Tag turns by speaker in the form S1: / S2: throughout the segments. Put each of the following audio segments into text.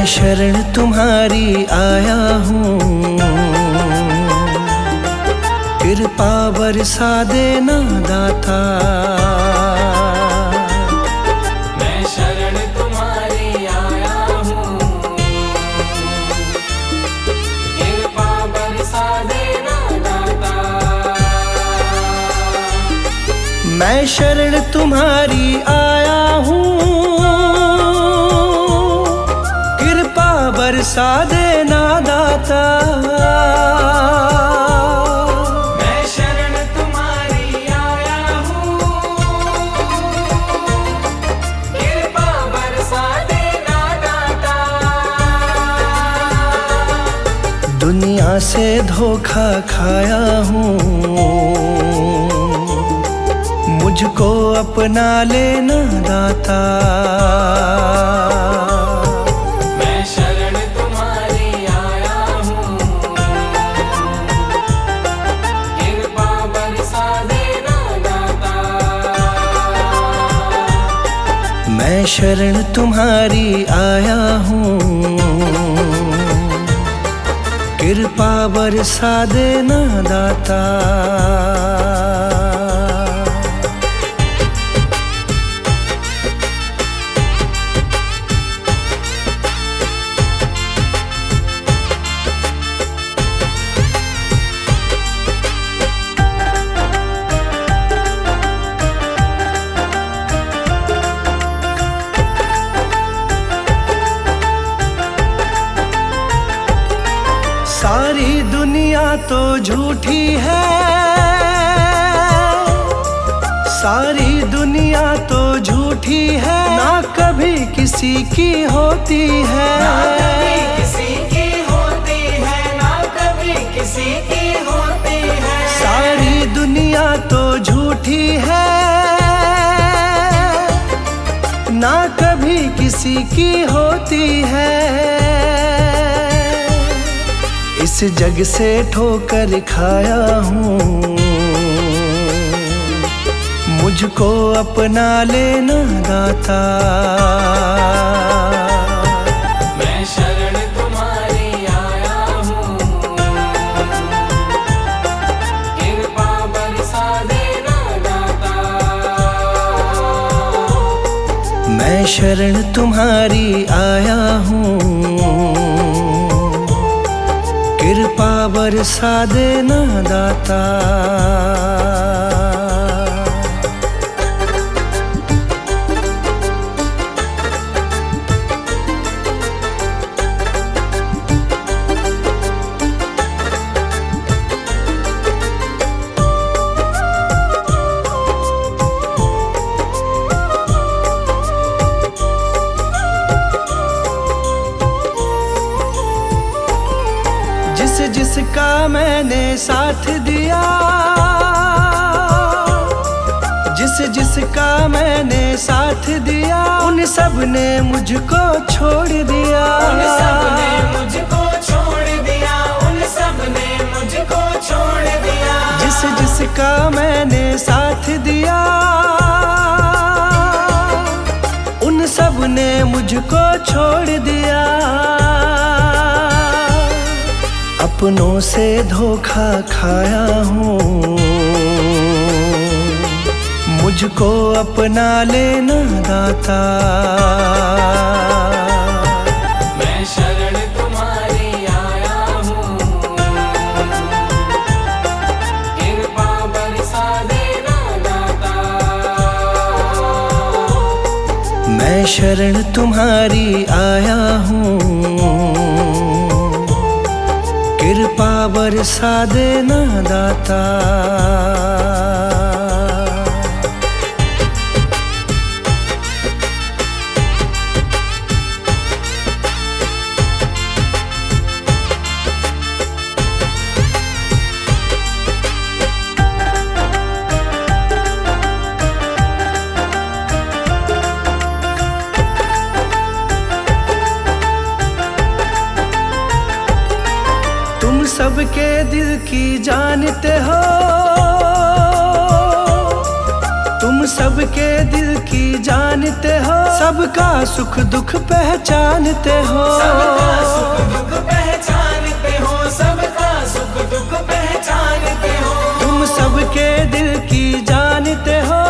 S1: शरण तुम्हारी आया हूँ, कृपा बरसा देना दाता।
S2: मैं शरण तुम्हारी आया हूँ, कृपा बरसा देना दाता।
S1: मैं शरण तुम्हारी आया हूँ, कृपा बरसा देना दाता।
S2: मैं शरण तुम्हारी आया हूँ, कृपा बरसा देना दाता।
S1: दुनिया से धोखा खाया हूँ, मुझको अपना लेना दाता।
S2: मैं शरण तुम्हारी आया हूँ, कृपा बरसा देना दाता।
S1: मैं शरण तुम्हारी आया हूँ, कृपा बरसा देना दाता। सारी दुनिया तो झूठी है, सारी दुनिया तो झूठी है, ना कभी किसी की होती है।
S2: ना कभी किसी की होती है, ना कभी किसी की होती है।
S1: सारी दुनिया तो झूठी है, ना कभी किसी की होती है। इस जग से ठोकर खाया हूँ, मुझको अपना लेना दाता।
S2: मैं शरण तुम्हारी आया हूँ, कृपा बरसा देना दाता।
S1: मैं शरण तुम्हारी आया हूँ, कृपा बरसा देना दाता। जिसका मैंने साथ दिया, जिसका मैंने साथ दिया, उन सब ने मुझको छोड़ दिया।
S2: उन सब ने मुझको छोड़ दिया, उन सब ने मुझको छोड़ दिया।
S1: जिसका मैंने साथ दिया, उन सब ने मुझको छोड़ दिया। अपनों से धोखा खाया हूँ, मुझको अपना लेना दाता।
S2: मैं शरण तुम्हारी आया हूँ, कृपा बरसा देना दाता।
S1: मैं शरण तुम्हारी आया हूँ, कृपा बरसा देना दाता। तुम सबके दिल की जानते हो, तुम सबके दिल की जानते हो, सबका सुख दुख पहचानते हो।
S2: सबका सुख दुख पहचानते हो, सबका सुख दुख पहचानते हो।
S1: तुम सबके दिल की जानते हो,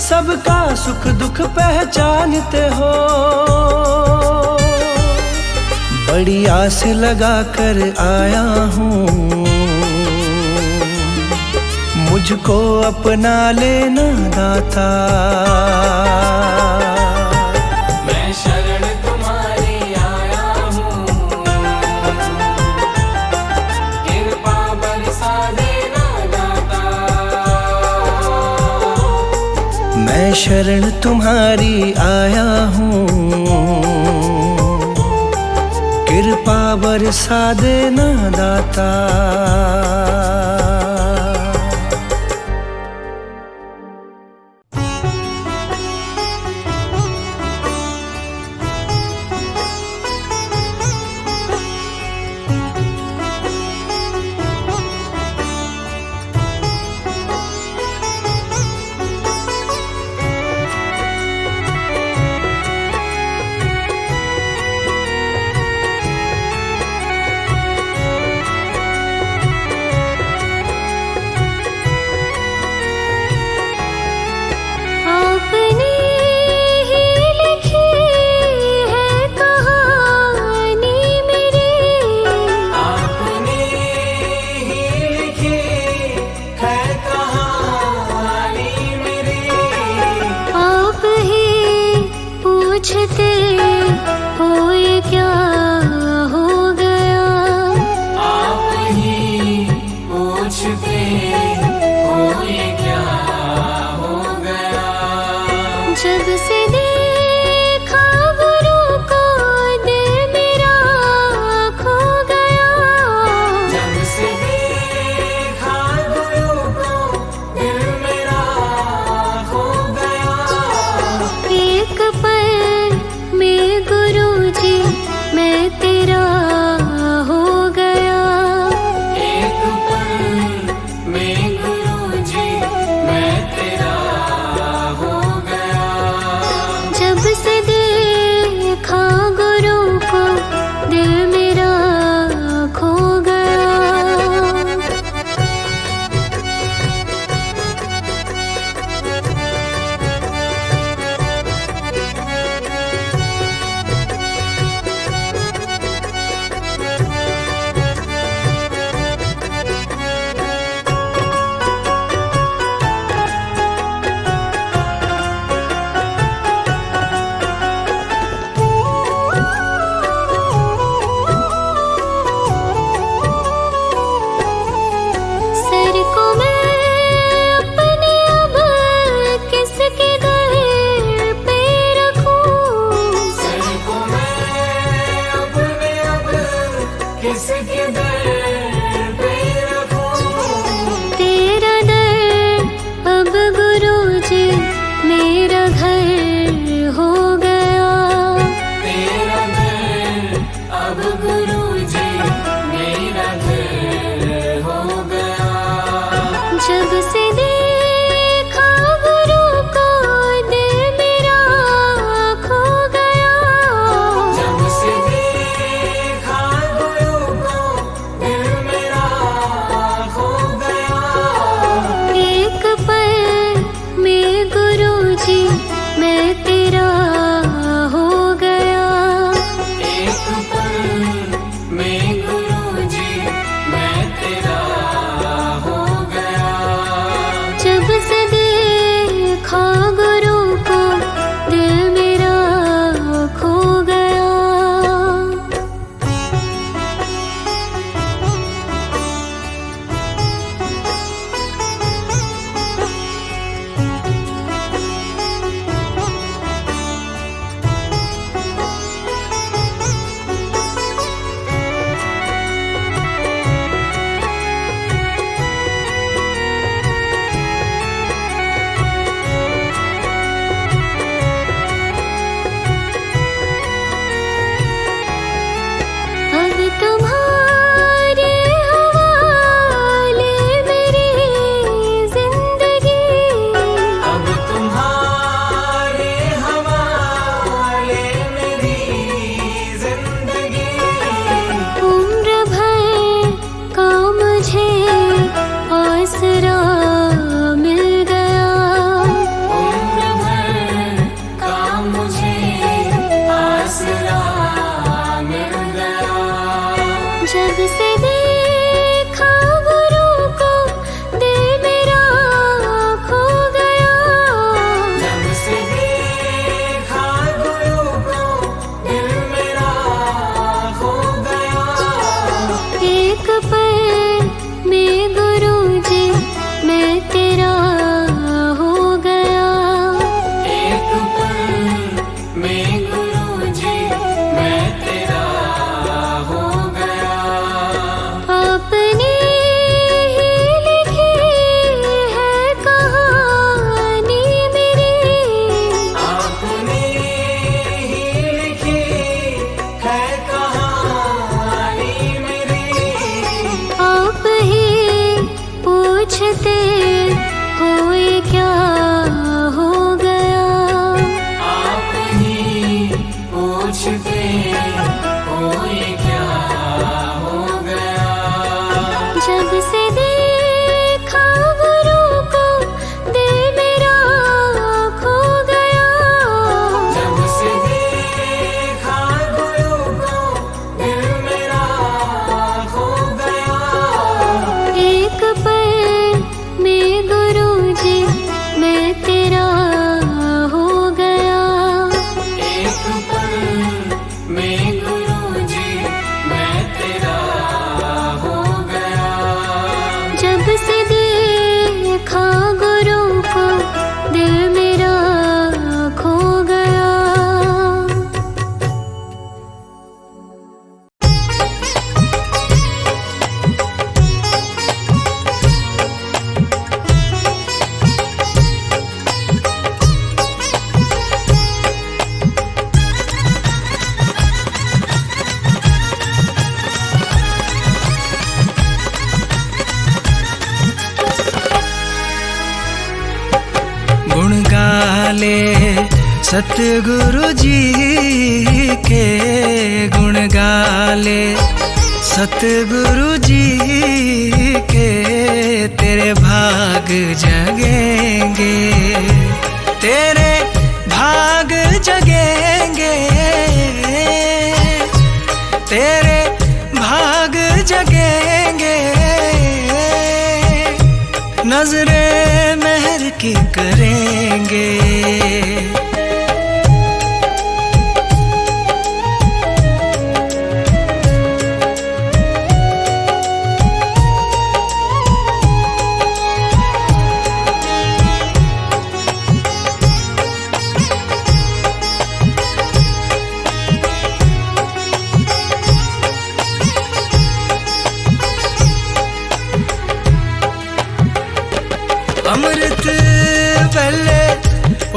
S1: सबका सुख दुख पहचानते हो। बड़ी आस लगा कर आया हूँ, मुझको अपना लेना दाता।
S2: मैं शरण तुम्हारी आया हूँ, कृपा बरसा देना दाता।
S1: मैं शरण तुम्हारी आया हूँ, कृपा बरसा देना दाता।
S3: पूछते हो ये क्या हो गया,
S2: आप ही पूछते हो ये क्या हो गया।
S3: जब से देखा गुरु को दिल मेरा खो गया।
S2: जब से देखा गुरु को दिल मेरा खो गया।
S3: एक पल में गुरु जी मैं तेरा हो गया।
S2: एक पल में गुरु जी मैं तेरा हो गया।
S3: जब से देखा गुरु को दिल मेरा खो गया। सर को मैं अपने अब किसके घर पे रखूं।
S2: सर को मैं अपने अब किसके दर पे रखूं।
S3: तेरा दर अब गुरु जी मेरा घर हो गया।
S2: तेरा दर अब गुरु जी मेरा घर हो गया।
S3: जब से देखा गुरु को दिल मेरा खो गया।
S2: जब से देखा गुरु को दिल
S3: से देखा गुरु को दिल मेरा खो गया।
S2: जब से देखा गुरु को दिल मेरा खो गया।
S3: एक पल में गुरु जी मैं तेरा हो गया।
S2: एक पल में गुरु जी मैं तेरा हो गया।
S3: आपने ही लिखी है कहानी मेरी।
S2: आपने ही लिखी है कहानी मेरी।
S3: आप ही पूछते हो ये क्या हो गया।
S2: आप ही पूछते हो ये क्या हो गया।
S3: जब से देखा गुरु को दिल मेरा खो गया।
S2: जब से देखा गुरु को दिल मेरा खो गया।
S3: एक पल में गुरु जी मैं तेरा हो गया।
S2: एक पल में गुरु जी मैं तेरा हो गया।
S3: जब से देखा गुरु को दिल मेरा खो गया।
S1: गुण गाले सतगुरु जी के, गुण गाले सतगुरु जी के, तेरे भाग जगेंगे, तेरे भाग जगेंगे, तेरे भाग जगेंगे। नजरे मेहर की करेंगे। अमृत वेले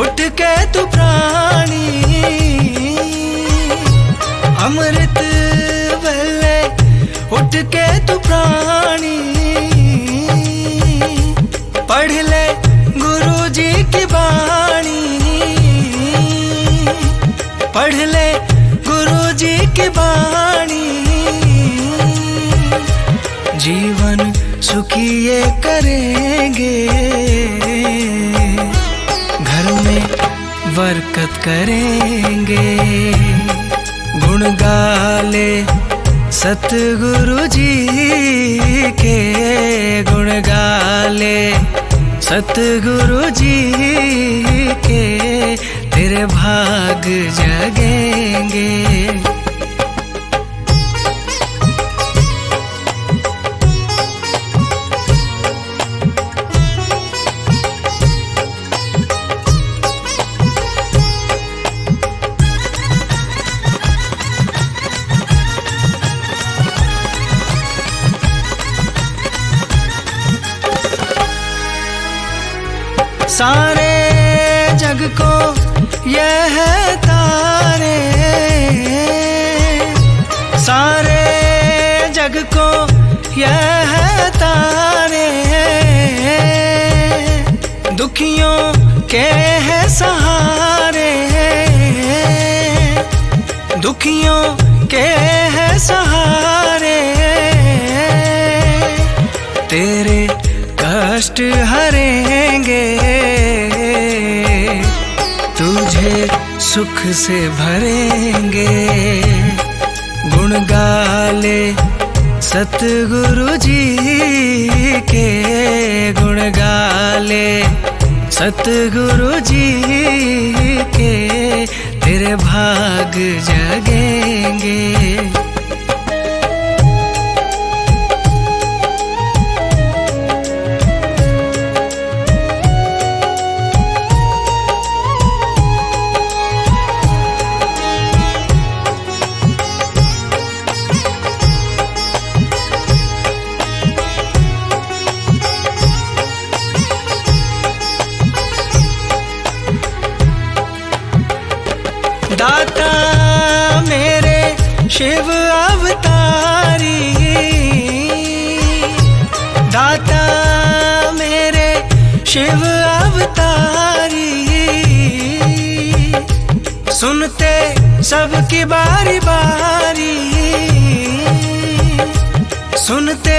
S1: उठ के तू प्राणी, अमृत वेले उठ के तू प्राणी, पढ़ ले गुरु जी की बाणी, पढ़ ले गुरु जी की बाणी। जीवन सुखी ये करेंगे, घर में बरकत करेंगे। गुण गाले सतगुरु जी के, गुण गाले सतगुरु जी के, तेरे भाग जगेंगे। सारे जग को यह है तारे, सारे जग को यह है तारे, दुखियों के है सहारे, दुखियों के है सहारे, तेरे कष्ट हरेंगे, तुझे सुख से भरेंगे। गुण गाले सतगुरु जी के गुण गाले, सतगुरु जी के तेरे भाग जगेंगे। दाता मेरे शिव अवतारी, दाता मेरे शिव अवतारी, सुनते सबकी बारी बारी, सुनते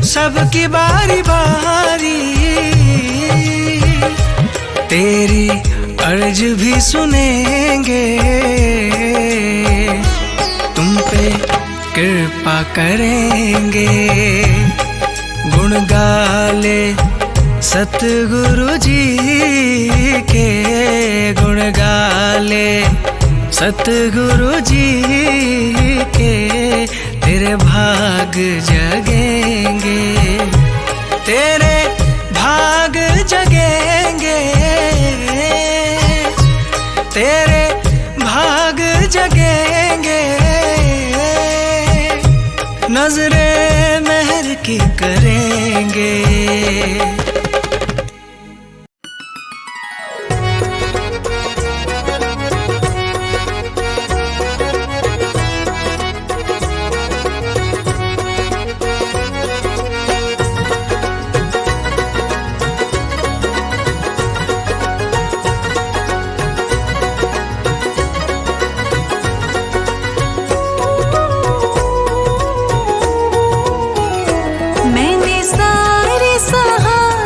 S1: सबकी बारी बारी, तेरी अर्ज भी सुनेंगे, तुम पे कृपा करेंगे। गुण गाले सतगुरु जी के, गुण गाले सतगुरु जी के तेरे भाग जगेंगे, तेरे भाग जगेंगे, तेरे भाग जगेंगे। नजरे मेहर की करेंगे।
S4: मैंने सारे सहारे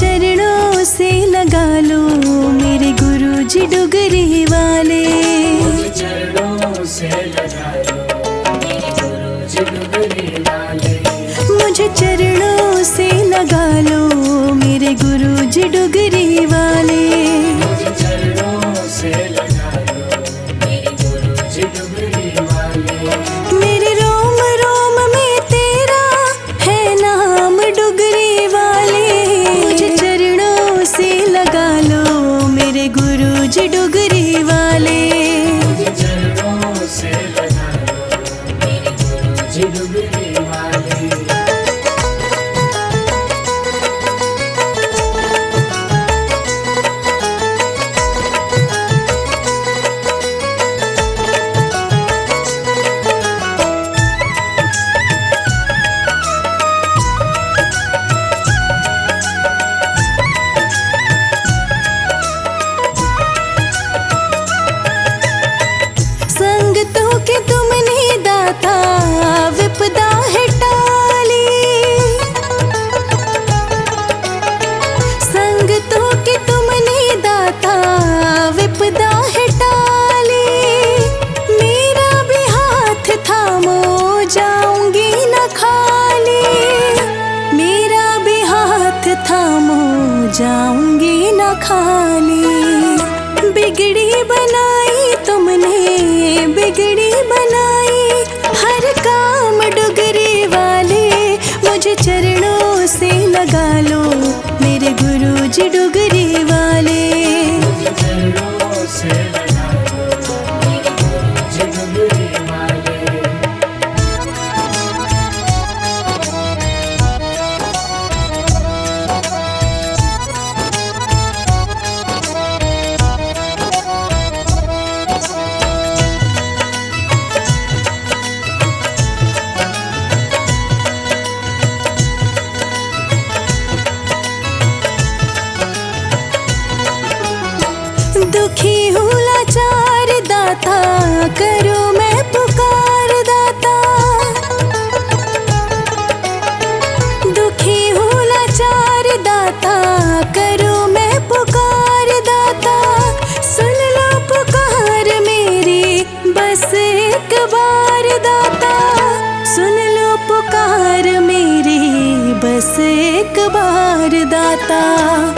S4: चरणों से लगा लो मेरे गुरु जी डुगरी वाले।
S2: मुझे चरणों से लगा लो मेरे गुरु जी डुगरी वाले।
S4: मुझे चरणों से लगा लो मेरे गुरु जी डुगरी वाले।
S2: मुझे चरणों से लगा लो मेरे गुरु जी डुगरी वाले।
S4: मेरे रोम रोम में तेरा है नाम डुगरी वाले। मुझे चरणों से लगा लो मेरे गुरु जी डुगरी वाले।
S2: मुझे चरणों से लगा लो मेरे गुरु जी डुगरी वाले।
S4: संगतों के तुमने दाता विपदा है टाली। संगतों के तुमने दाता विपदा है टाली। मेरा भी हाथ थामो जाऊंगी न खाली। मेरा भी हाथ थामो जाऊंगी न खाली। बिगड़ी बनाई तुमने बिगड़ी बनाई हर काम डुगरी वाले। मुझे चरणों से लगा लो मेरे गुरु जी डुगरी वाले।
S2: मुझे चरणों से लगा लो मेरे गुरु जी डुगरी वाले।
S4: दुखी हूँ लाचार दाता करो मैं पुकार दाता। दुखी हूँ लाचार दाता करो मैं पुकार दाता। सुन लो पुकार मेरी बस एक बार दाता। सुन लो पुकार मेरी बस एक बार दाता।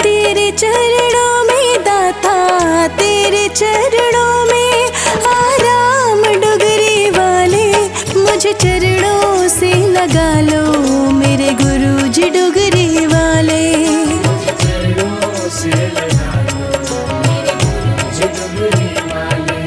S4: तेरे चरणों में दाता तेरे चरणों में आराम डुगरी वाले। मुझे चरणों से लगा लो मेरे गुरु जी डुगरी वाले।
S2: मुझे चरणों से लगा लो मेरे गुरु जी डुगरी वाले।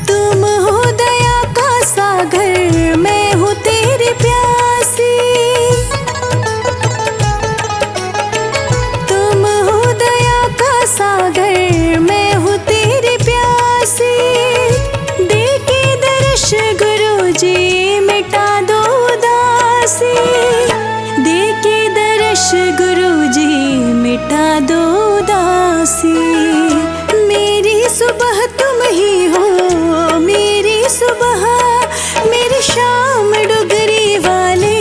S4: तुम हो दया का सागर मैं हूँ तेरी प्यासी। तुम हो दया का सागर मैं हूँ तेरी प्यासी। दे के दर्श गुरु जी मिटा दो उदासी। दे के दर्श गुरु जी मिटा दो उदासी। मेरी सुबह तुम ही हो मेरी सुबह मेरी शाम डुगरी वाले।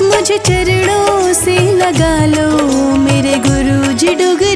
S4: मुझे चरणों से लगा लो मेरे गुरु जी डुगरी